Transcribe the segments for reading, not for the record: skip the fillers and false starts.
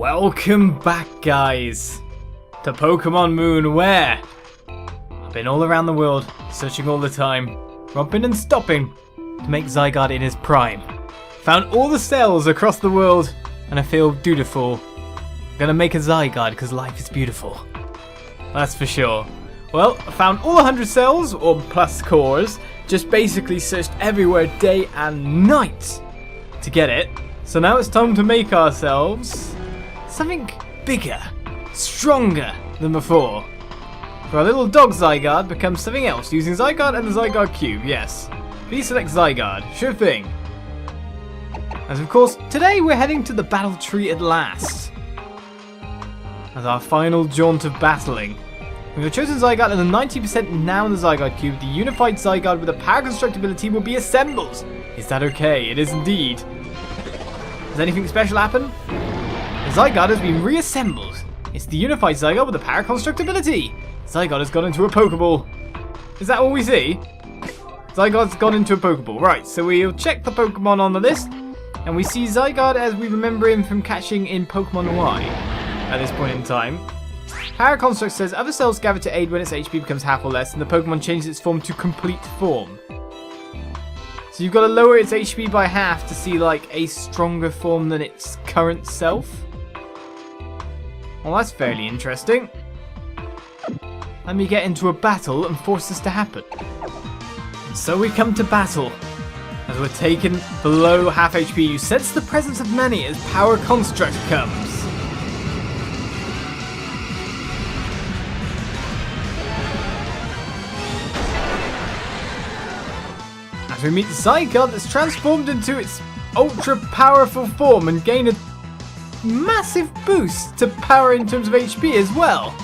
Welcome back, guys, to Pokemon Moon, where I've been all around the world, searching all the time, romping and stopping to make Zygarde in his prime. Found all the cells across the world, and I feel dutiful. I'm gonna make a Zygarde because life is beautiful. That's for sure. Well, I found all 100 cells, or plus cores, just basically searched everywhere day and night to get it. So now it's time to make ourselves something bigger, stronger than before. For our little dog Zygarde becomes something else, using Zygarde and the Zygarde Cube, yes. Please select Zygarde, sure thing. As of course, today we're heading to the battle tree at last. As our final jaunt of battling. We have chosen Zygarde and the 90% now in the Zygarde Cube, the unified Zygarde with a power constructibility will be assembled. Is that okay? It is indeed. Does anything special happen? The Zygarde has been reassembled. It's the unified Zygarde with the power constructibility. Zygarde has gone into a Pokeball. Is that all we see? Zygarde's gone into a Pokeball. Right, so we'll check the Pokemon on the list. And we see Zygarde as we remember him from catching in Pokemon Y at this point in time. Power Construct says other cells gather to aid when its HP becomes half or less and the Pokemon changes its form to complete form. So you've got to lower its HP by half to see like a stronger form than its current self. Well, that's fairly interesting. Let me get into a battle and force this to happen. And so we come to battle. As we're taken below half HP, you sense the presence of many as Power Construct comes. As we meet Zygarde that's transformed into its ultra powerful form and gain a massive boost to power in terms of HP as well.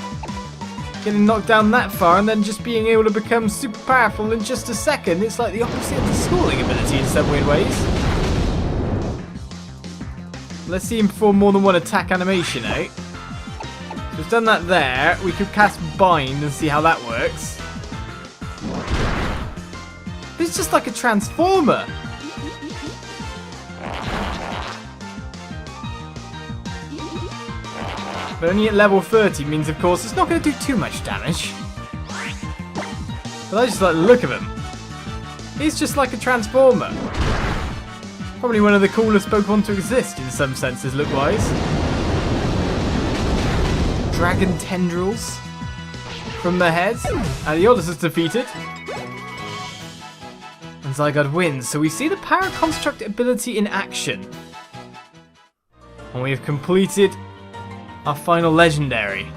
Getting knocked down that far and then just being able to become super powerful in just a second. It's like the opposite of the schooling ability in some weird ways. Let's see him perform more than one attack animation, eh? So we've done that there. We could cast Bind and see how that works. It's just like a transformer. But only at level 30 means, of course, it's not going to do too much damage. But I just like the look of him. He's just like a transformer. Probably one of the coolest Pokemon to exist in some senses, look-wise. Dragon tendrils from the head. And the Odysseus is defeated. And Zygarde wins, so we see the Power Construct ability in action. And we have completed our final legendary.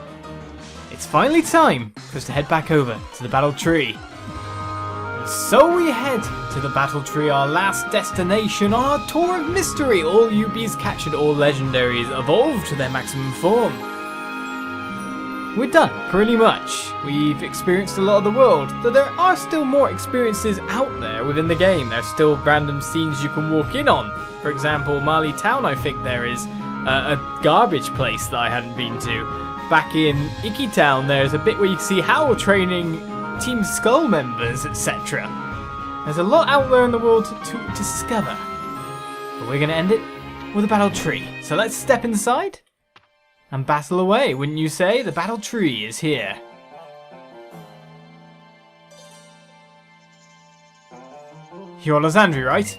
It's finally time for us to head back over to the battle tree. And so we head to the battle tree, our last destination on our tour of mystery. All UBs captured, all legendaries evolved to their maximum form. We're done, pretty much. We've experienced a lot of the world, though there are still more experiences out there within the game. There's still random scenes you can walk in on. For example, Marley Town, I think there is a garbage place that I hadn't been to. Back in Icky Town, there's a bit where you can see Howl training Team Skull members, etc. There's a lot out there in the world to discover. But we're going to end it with a battle tree. So let's step inside and battle away, wouldn't you say? The battle tree is here. You're Olizandri, right?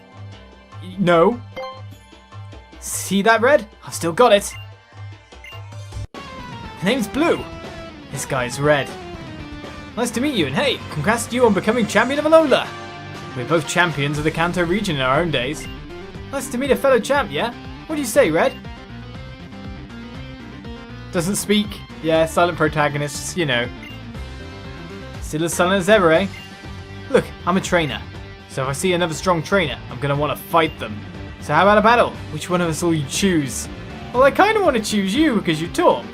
No. See that, Red? I've still got it. Her name's Blue. This guy's Red. Nice to meet you, and hey, congrats to you on becoming Champion of Alola. We're both champions of the Kanto region in our own days. Nice to meet a fellow champ, yeah? What do you say, Red? Doesn't speak. Yeah, silent protagonists, you know. Still as silent as ever, eh? Look, I'm a trainer. So if I see another strong trainer, I'm gonna want to fight them. So how about a battle? Which one of us will you choose? Well, I kind of want to choose you because you talk.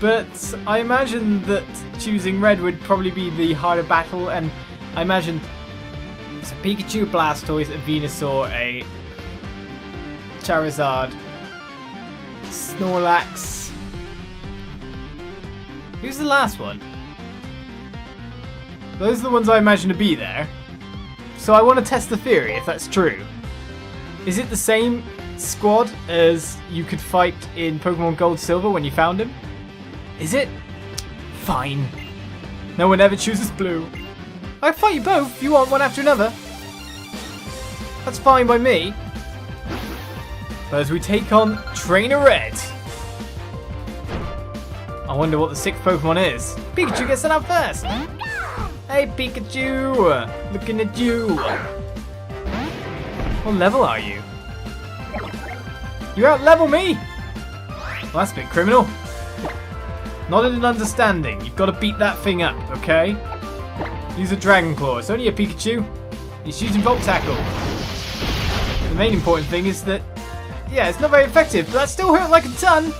But I imagine that choosing Red would probably be the harder battle. And I imagine it's a Pikachu, Blastoise, a Venusaur, a Charizard, Snorlax. Who's the last one? Those are the ones I imagine to be there. So I want to test the theory if that's true. Is it the same squad as you could fight in Pokemon Gold Silver when you found him? Is it? Fine. No one ever chooses blue. I fight you both if you want, one after another. That's fine by me. But as we take on Trainer Red. I wonder what the 6th Pokemon is. Pikachu gets sent out first. Hey Pikachu! Looking at you. What level are you? You out-level me? Well, that's a bit criminal. Not in an understanding. You've got to beat that thing up, okay? Use a Dragon Claw. It's only a Pikachu. He's using Volt Tackle. The main important thing is that, yeah, it's not very effective, but that still hurt like a ton.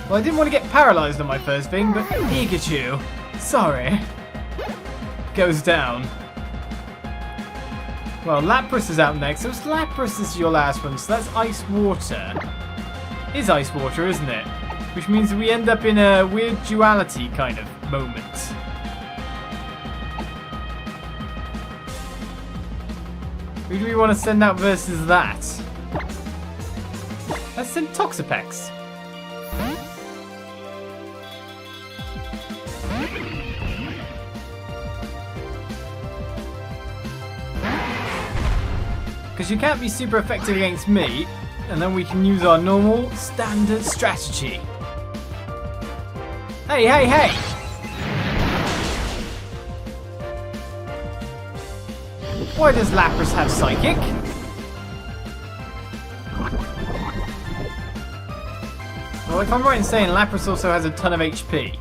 Well, I didn't want to get paralyzed on my first thing, but Pikachu, sorry, goes down. Well, Lapras is out next, so it's Lapras is your last one, so that's Ice Water. Is Ice Water, isn't it? Which means we end up in a weird duality kind of moment. Who do we want to send out versus that? Let's send Toxapex. Because you can't be super effective against me, and then we can use our normal, standard strategy. Hey, hey, hey! Why does Lapras have Psychic? Well, if I'm right in saying Lapras also has a ton of HP.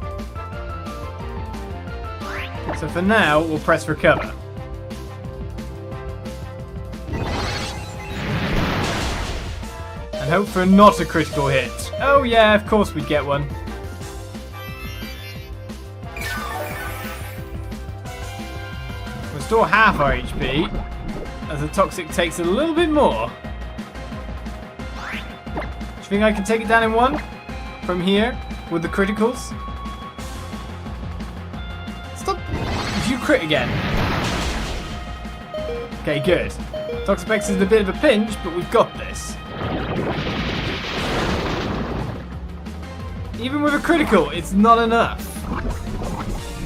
So for now, we'll press Recover. And hope for not a critical hit. Oh yeah, of course we'd get one. Restore half our HP, as the Toxic takes a little bit more. Do you think I can take it down in one? From here, with the criticals? Stop! If you crit again. Okay, good. Toxapex is in a bit of a pinch, but we've got this. Even with a critical, it's not enough.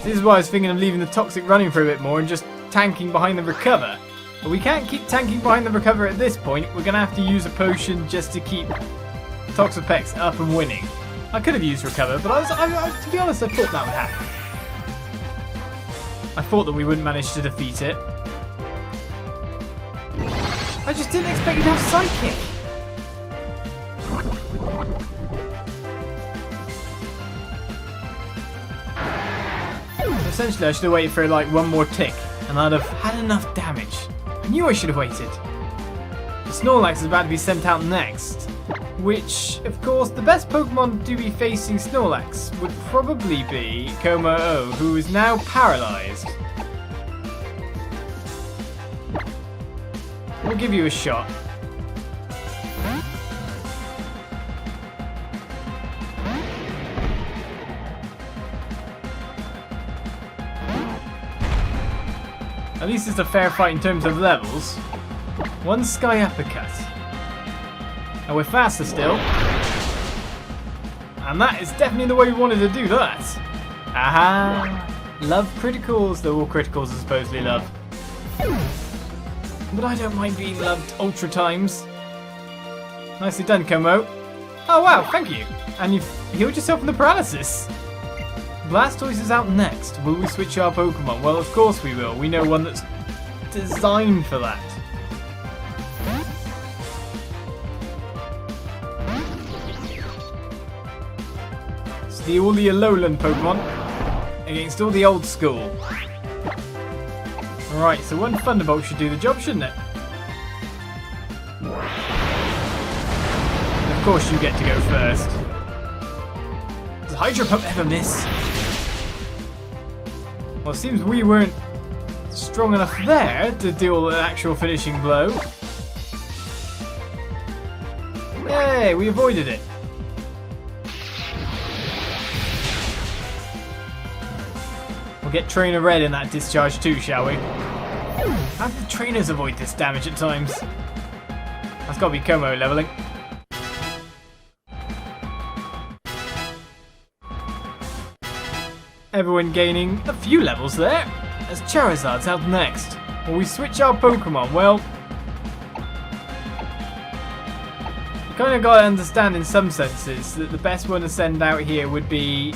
This is why I was thinking of leaving the Toxic running for a bit more and just tanking behind the Recover. But we can't keep tanking behind the Recover at this point. We're going to have to use a potion just to keep Toxapex up and winning. I could have used Recover, but to be honest, I thought that would happen. I thought that we wouldn't manage to defeat it. I just didn't expect you to have Psychic. Essentially, I should have waited for like one more tick, and I'd have had enough damage. I knew I should have waited. The Snorlax is about to be sent out next, which, of course, the best Pokemon to be facing Snorlax would probably be Kommo-o, who is now paralyzed. We'll give you a shot. At least it's a fair fight in terms of levels. One Sky Uppercut. And we're faster still. And that is definitely the way we wanted to do that. Aha! Love criticals, though all criticals are supposedly love. But I don't mind being loved ultra times. Nicely done, Kommo. Oh wow, thank you. And you've healed yourself from the paralysis. Blastoise is out next. Will we switch our Pokemon? Well, of course we will. We know one that's designed for that. It's all the Alolan Pokemon against all the old school. Right, so one Thunderbolt should do the job, shouldn't it? And of course you get to go first. Does Hydro Pump ever miss? Well, it seems we weren't strong enough there to deal an actual finishing blow. Yay, we avoided it. We'll We'll get Trainer Red in that discharge too, shall we? How do the trainers avoid this damage at times? That's got to be Kommo-o leveling. Everyone gaining a few levels there, as Charizard's out next. Will we switch our Pokemon? Well, you kind of got to understand in some senses that the best one to send out here would be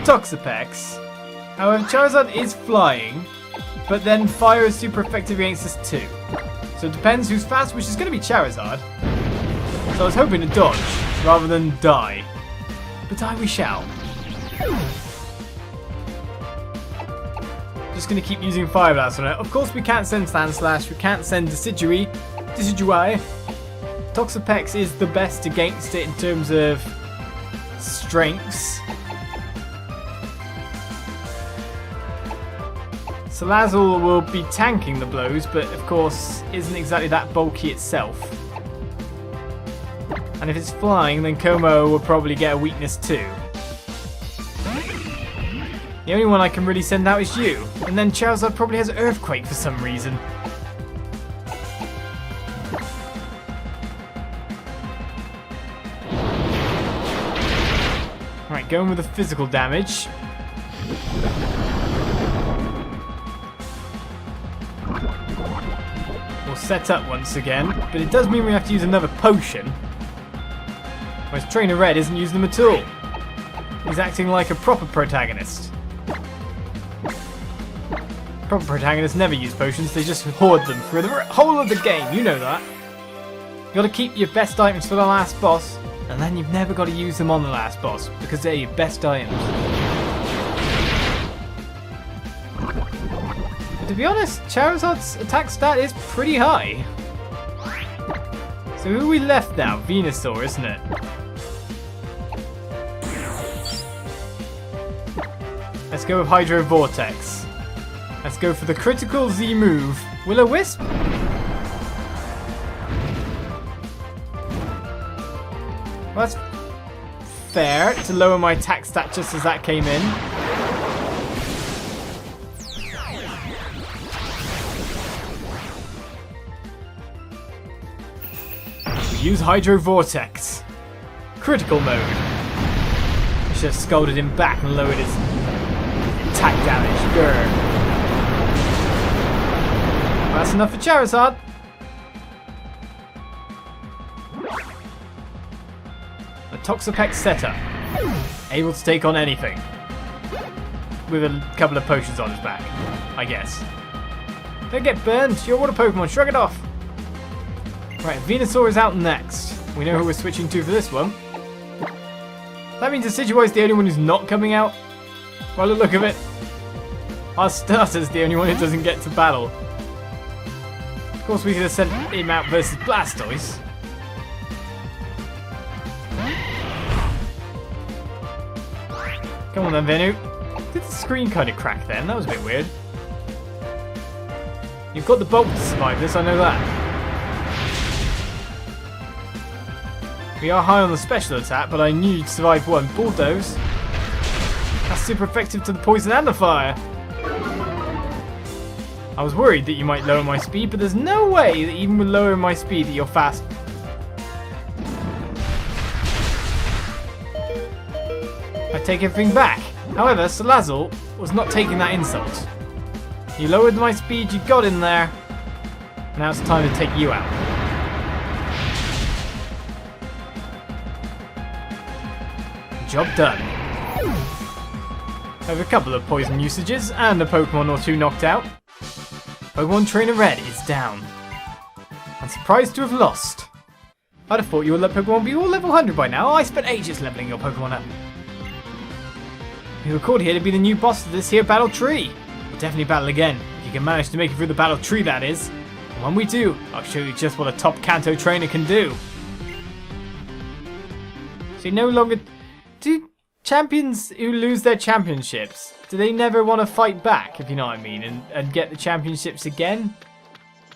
Toxapex. However, Charizard is flying, but then fire is super effective against us too. So it depends who's fast, which is going to be Charizard. So I was hoping to dodge rather than die. But die we shall. Just going to keep using Fire Blast on it. Of course we can't send Sand Slash, we can't send Decidueye. Toxapex is the best against it in terms of strengths. Salazzle will be tanking the blows, but of course isn't exactly that bulky itself. And if it's flying, then Kommo-o will probably get a weakness too. The only one I can really send out is you. And then Charizard probably has Earthquake for some reason. Alright, going with the physical damage. We'll set up once again, but it does mean we have to use another potion. Whereas Trainer Red isn't using them at all. He's acting like a proper protagonist. Proper protagonists never use potions, they just hoard them for the whole of the game, you know that. You gotta keep your best items for the last boss, and then you've never got to use them on the last boss, because they're your best items. But to be honest, Charizard's attack stat is pretty high. So who are we left now? Venusaur, isn't it? Let's go with Hydro Vortex. Let's go for the critical Z move. Will-O-Wisp? Well, that's fair to lower my attack stat just as that came in. Use Hydro Vortex. Critical mode. I should have scolded him back and lowered his attack damage. Grr. That's enough for Charizard. The Toxapex setup. Able to take on anything. With a couple of potions on his back, I guess. Don't get burned. You're a water Pokemon. Shrug it off. Right, Venusaur is out next. We know who we're switching to for this one. That means Decidueye is the only one who's not coming out. By the look of it. Our starter's the only one who doesn't get to battle. Of course, we could have sent him out versus Blastoise. Come on then, Venu. Did the screen kind of crack then? That was a bit weird. You've got the bulk to survive this, I know that. We are high on the special attack, but I knew you'd survive one. Bulldoze. That's super effective to the poison and the fire. I was worried that you might lower my speed, but there's no way that even with lowering my speed that you're fast. I take everything back. However, Salazzle was not taking that insult. You lowered my speed, you got in there. Now it's time to take you out. Job done. I have a couple of poison usages and a Pokemon or two knocked out. Pokemon Trainer Red is down. I'm surprised to have lost. I'd have thought you would let Pokemon be all level 100 by now. I spent ages leveling your Pokemon up. You were called here to be the new boss of this here battle tree. We'll definitely battle again, if you can manage to make it through the battle tree, that is. And when we do, I'll show you just what a top Kanto trainer can do. So no longer... Do champions who lose their championships, do they never want to fight back, if you know what I mean, and get the championships again?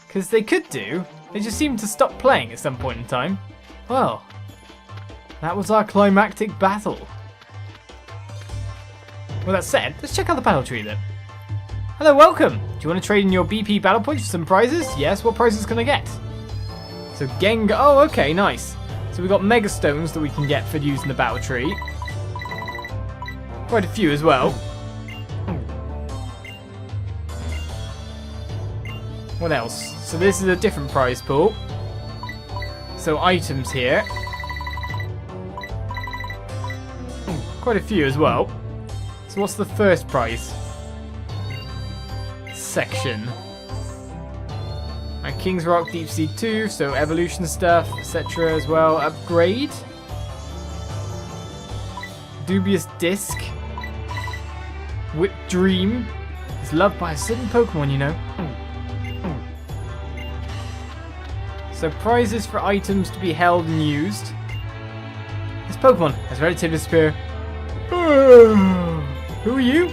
Because they could do. They just seem to stop playing at some point in time. Well, that was our climactic battle. With that said, let's check out the battle tree then. Hello, welcome! Do you want to trade in your BP battle points for some prizes? Yes, what prizes can I get? So Gengar, oh okay, nice. So we've got Mega Stones that we can get for using the battle tree. Quite a few as well. What else? So this is a different prize pool. So items here. Quite a few as well. So what's the first prize? Section. And King's Rock, Deep Sea 2, so evolution stuff, etc. as well. Upgrade. Dubious Disc. Whip Dream. Is loved by a certain Pokemon, you know. So prizes for items to be held and used. This Pokemon has relatively spear. Who are you?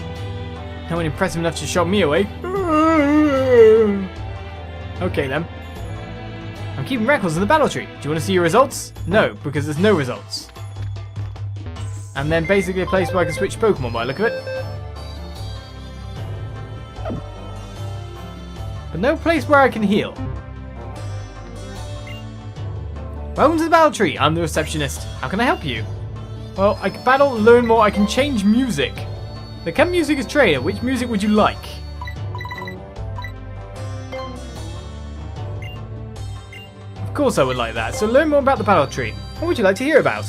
No one impressive enough to shock me away. Okay then. I'm keeping records of the battle tree. Do you want to see your results? No, because there's no results. And then basically a place where I can switch Pokemon by the look of it. But no place where I can heal. Welcome to the battle tree. I'm the receptionist. How can I help you? Well, I can battle, learn more, I can change music. The Chem music is trainer. Which music would you like? Of course I would like that. So learn more about the battle tree. What would you like to hear about?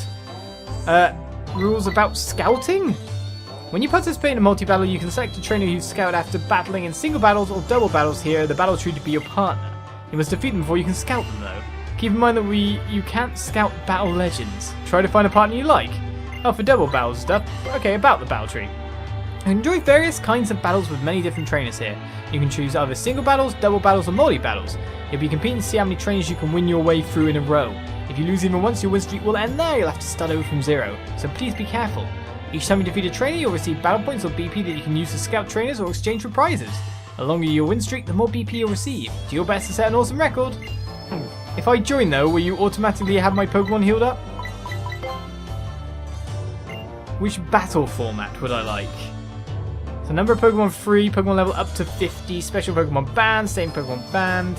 Rules about scouting? When you participate in a multi-battle, you can select a trainer who scout after battling in single battles or double battles here, the battle tree to be your partner. You must defeat them before you can scout them though. Keep in mind that you can't scout battle legends. Try to find a partner you like. Oh, for double battles and stuff. Okay, about the battle tree. You enjoy various kinds of battles with many different trainers here. You can choose either single battles, double battles, or multi-battles. You'll be competing to see how many trainers you can win your way through in a row. If you lose even once, your win streak will end there. You'll have to start over from zero. So please be careful. Each time you defeat a trainer, you'll receive battle points or BP that you can use to scout trainers or exchange for prizes. The longer your win streak, the more BP you'll receive. Do your best to set an awesome record. If I join though, will you automatically have my Pokemon healed up? Which battle format would I like? So number of Pokemon free, Pokemon level up to 50, special Pokemon banned, same Pokemon banned.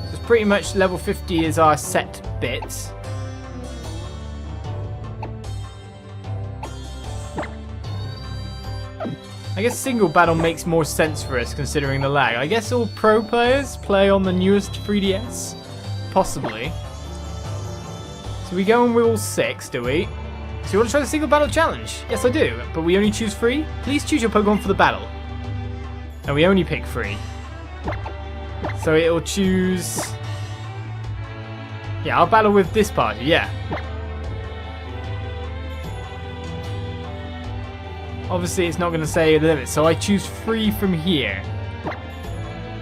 So it's pretty much level 50 is our set bit. I guess single battle makes more sense for us considering the lag. I guess all pro players play on the newest 3DS? Possibly. So we go on Rule 6, do we? So you want to try the single battle challenge? Yes I do, but we only choose 3? Please choose your Pokemon for the battle. And we only pick 3. So it'll choose... Yeah, I'll battle with this party, yeah. Obviously it's not going to say the limit, so I choose 3 from here.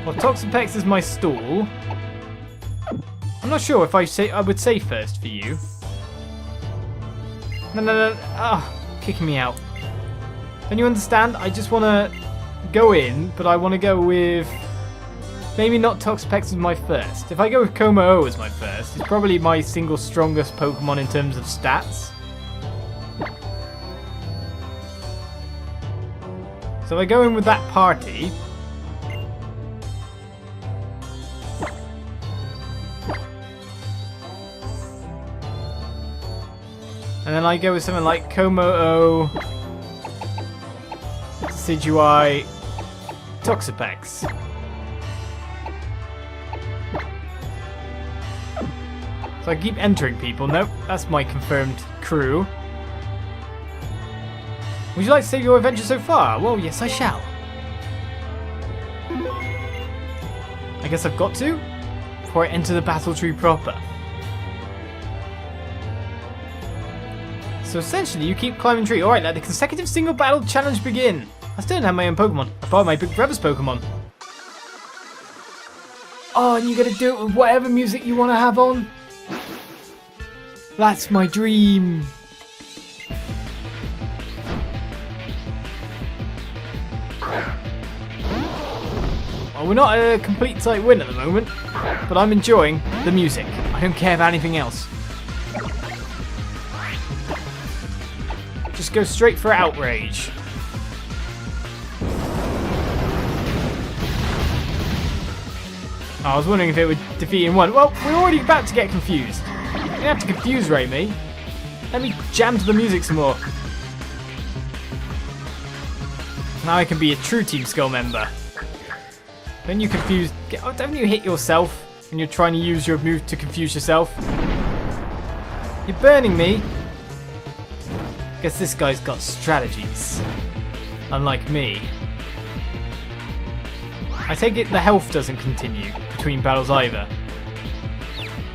Well, Toxapex is my stall. I'm not sure if I would say first for you. No. Ah, kicking me out. Don't you understand? I just want to go in, but I want to go with... Maybe not Toxapex as my first. If I go with Kommo-o as my first, it's probably my single strongest Pokemon in terms of stats. So I go in with that party. And then I go with something like Kommo-o, Decidueye, Toxapex. So I keep entering people. Nope, that's my confirmed crew. Would you like to save your adventure so far? Well, yes I shall. I guess I've got to, before I enter the battle tree proper. So essentially, you keep climbing tree. Alright, let the consecutive single battle challenge begin. I still don't have my own Pokemon. I borrowed my big brother's Pokemon. Oh, and you gotta do it with whatever music you want to have on? That's my dream. Well, we're not a complete tight win at the moment, but I'm enjoying the music. I don't care about anything else. just go straight for Outrage. I was wondering if it would defeat in one. Well, we're already about to get confused. You don't have to confuse Ray me. Let me jam to the music some more. Now I can be a true Team Skull member. When you confuse... don't you hit yourself when you're trying to use your move to confuse yourself? You're burning me. Guess this guy's got strategies. Unlike me. I take it the health doesn't continue between battles either.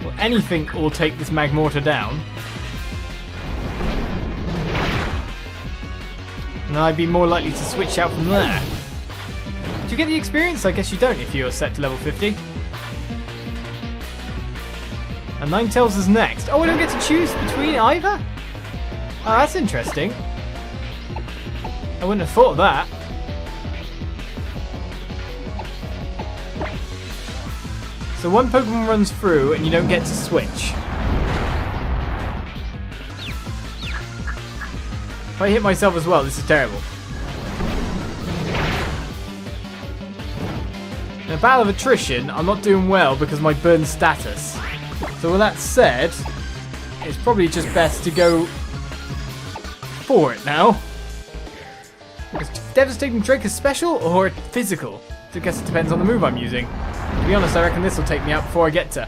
Well, anything will take this Magmortar down. And I'd be more likely to switch out from there. Do you get the experience? I guess you don't if you're set to level 50. And Ninetales is next. Oh, I don't get to choose between either? Oh, that's interesting. I wouldn't have thought of that. So one Pokemon runs through and you don't get to switch. If I hit myself as well, this is terrible. In a battle of attrition, I'm not doing well because of my burn status. So with that said, it's probably just best to go for it now. Is Devastating Drake a special or physical? I guess it depends on the move I'm using. To be honest, I reckon this will take me out before I get to.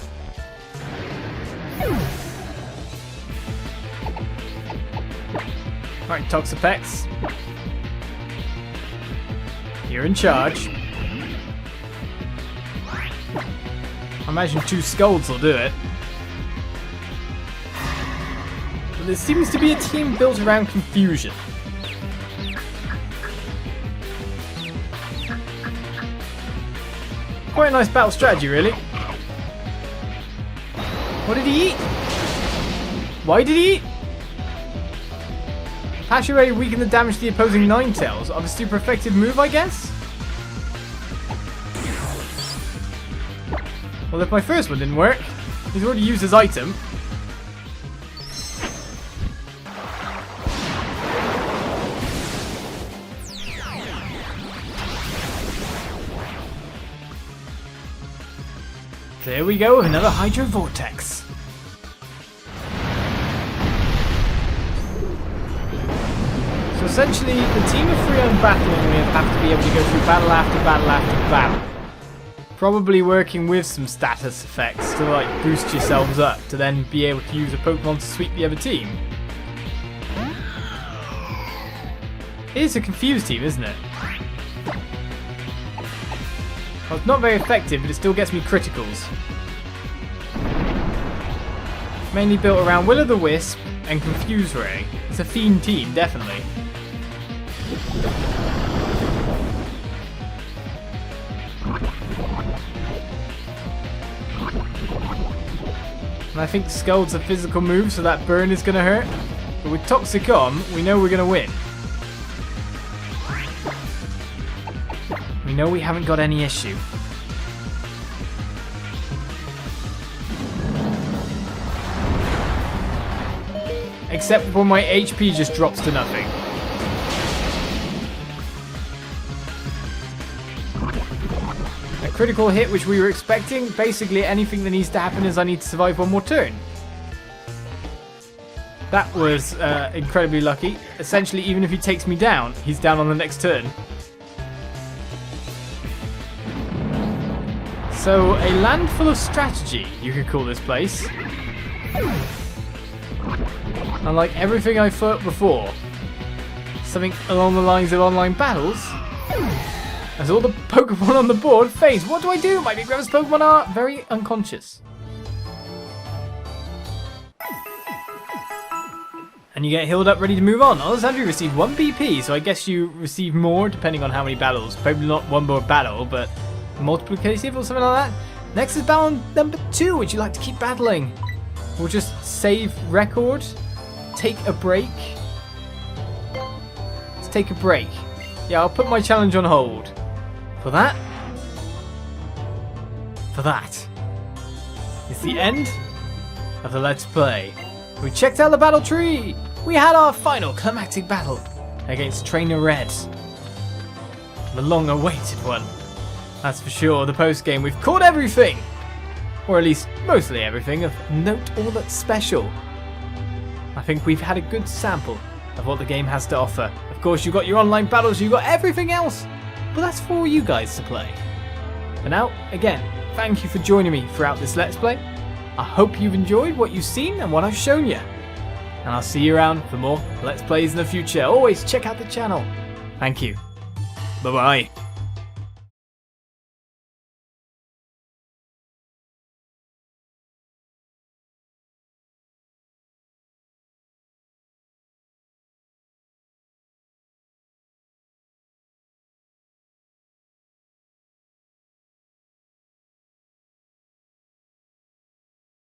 Alright, Toxapex. You're in charge. I imagine 2 Scolds will do it. But there seems to be a team built around confusion. Quite a nice battle strategy, really. What did he eat? Why did he eat? Passion Ray weakened the damage to the opposing Ninetales of a super effective move, I guess? Well, if my first one didn't work, he's already used his item. There we go, another Hydro Vortex. So essentially, the team of 3 I'm battling with have to be able to go through battle after battle after battle. Probably working with some status effects to like boost yourselves up to then be able to use a Pokemon to sweep the other team. It is a confused team, isn't it? Well, it's not very effective, but it still gets me criticals. Mainly built around Will-O-the-Wisp and Confuse Ray. It's a fiend team, definitely. And I think Scold's a physical move, so that burn is going to hurt. But with Toxic on, we know we're going to win. We know we haven't got any issue. Except when my HP just drops to nothing. A critical hit which we were expecting. Basically anything that needs to happen is I need to survive one more turn. That was incredibly lucky. Essentially, even if he takes me down, he's down on the next turn. So, a land full of strategy, you could call this place. Unlike everything I thought before. Something along the lines of online battles. As all the Pokemon on the board phase. What do I do? My big brother's Pokemon are very unconscious. And you get healed up, ready to move on. Olizandri received 1 BP, so I guess you receive more depending on how many battles. Probably not one more battle, but multiplicative or something like that. Next is battle number 2, which you like to keep battling. We'll just save record, take a break. Let's take a break. Yeah, I'll put my challenge on hold. For that. For that. It's the end of the Let's Play. We checked out the battle tree. we had our final climactic battle against Trainer Red. The long-awaited one. That's for sure. The post-game, we've caught everything! Or at least mostly everything of note or that's special. I think we've had a good sample of what the game has to offer. Of course, you've got your online battles, you've got everything else, but that's for you guys to play. And now, again, thank you for joining me throughout this Let's Play. I hope you've enjoyed what you've seen and what I've shown you. And I'll see you around for more Let's Plays in the future. Always check out the channel. Thank you. Bye-bye.